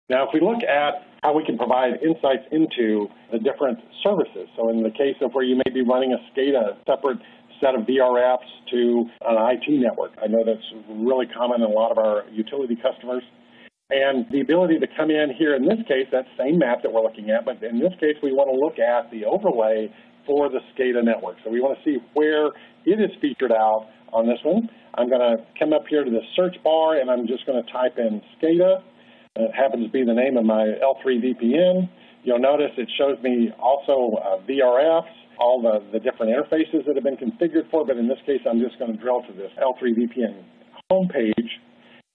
Now, if we look at how we can provide insights into the different services, so in the case of where you may be running a SCADA, separate set of VRFs to an IT network, I know that's really common in a lot of our utility customers, and the ability to come in here, in this case, that same map that we're looking at, but in this case, we want to look at the overlay for the SCADA network. So we want to see where it is featured out on this one. I'm going to come up here to the search bar, and I'm just going to type in SCADA. It happens to be the name of my L3 VPN. You'll notice it shows me also VRFs, all the different interfaces that have been configured for, but in this case, I'm just going to drill to this L3 VPN homepage.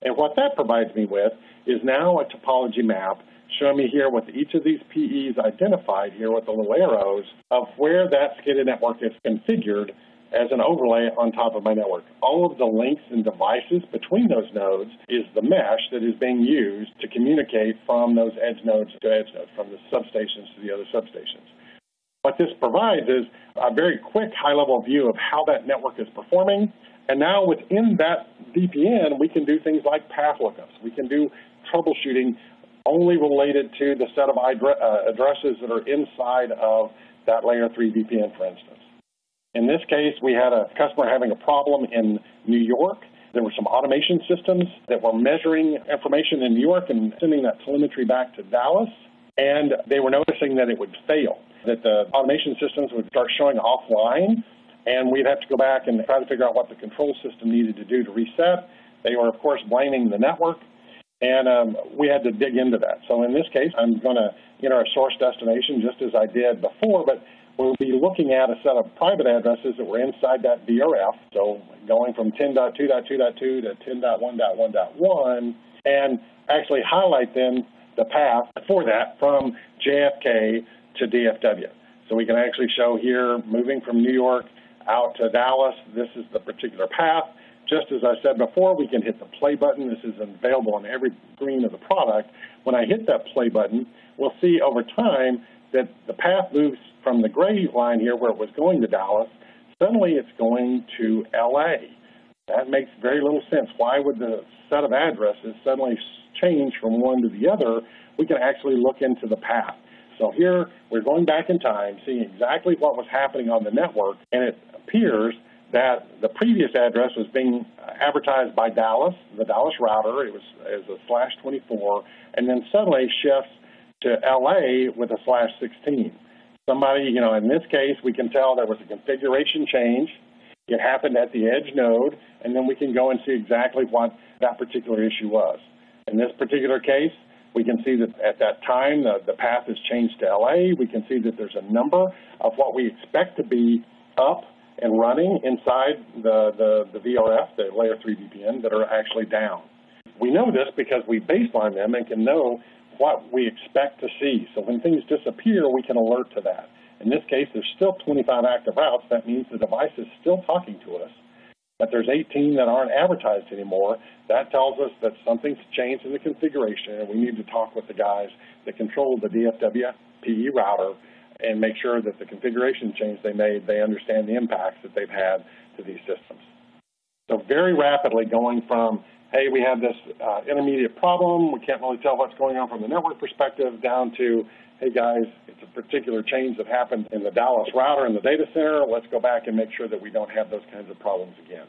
And what that provides me with is now a topology map showing me here with each of these PEs identified here with the little arrows of where that SCADA network is configured as an overlay on top of my network. All of the links and devices between those nodes is the mesh that is being used to communicate from those edge nodes to edge nodes, from the substations to the other substations. What this provides is a very quick high-level view of how that network is performing. And now within that VPN, we can do things like path lookups. We can do troubleshooting only related to the set of addresses that are inside of that layer 3 VPN, for instance. In this case, we had a customer having a problem in New York. There were some automation systems that were measuring information in New York and sending that telemetry back to Dallas, and they were noticing that it would fail, that the automation systems would start showing offline, and we'd have to go back and try to figure out what the control system needed to do to reset. They were, of course, blaming the network, and we had to dig into that. So in this case, I'm going to enter a source destination just as I did before, but we'll be looking at a set of private addresses that were inside that VRF, so going from 10.2.2.2 to 10.1.1.1, and actually highlight then the path for that from JFK to DFW. So we can actually show here, moving from New York out to Dallas, this is the particular path. Just as I said before, we can hit the play button. This is available on every screen of the product. When I hit that play button, we'll see over time that the path moves from the gray line here where it was going to Dallas, suddenly it's going to LA. That makes very little sense. Why would the set of addresses suddenly change from one to the other? We can actually look into the path. So here we're going back in time, seeing exactly what was happening on the network, and it appears that the previous address was being advertised by Dallas, the Dallas router. It was as a /24, and then suddenly shifts to LA with a /16. Somebody, in this case, we can tell there was a configuration change. It happened at the edge node, and then we can go and see exactly what that particular issue was. In this particular case, we can see that at that time, the path has changed to LA. We can see that there's a number of what we expect to be up and running inside the VRF, the layer 3 VPN, that are actually down. We know this because we baseline them and can know what we expect to see. So when things disappear, we can alert to that. In this case, there's still 25 active routes. That means the device is still talking to us, but there's 18 that aren't advertised anymore. That tells us that something's changed in the configuration, and we need to talk with the guys that control the DFW PE router and make sure that the configuration change they made, they understand the impacts that they've had to these systems. So very rapidly going from, hey, we have this intermediate problem, we can't really tell what's going on from the network perspective, down to, hey guys, it's a particular change that happened in the Dallas router in the data center. Let's go back and make sure that we don't have those kinds of problems again.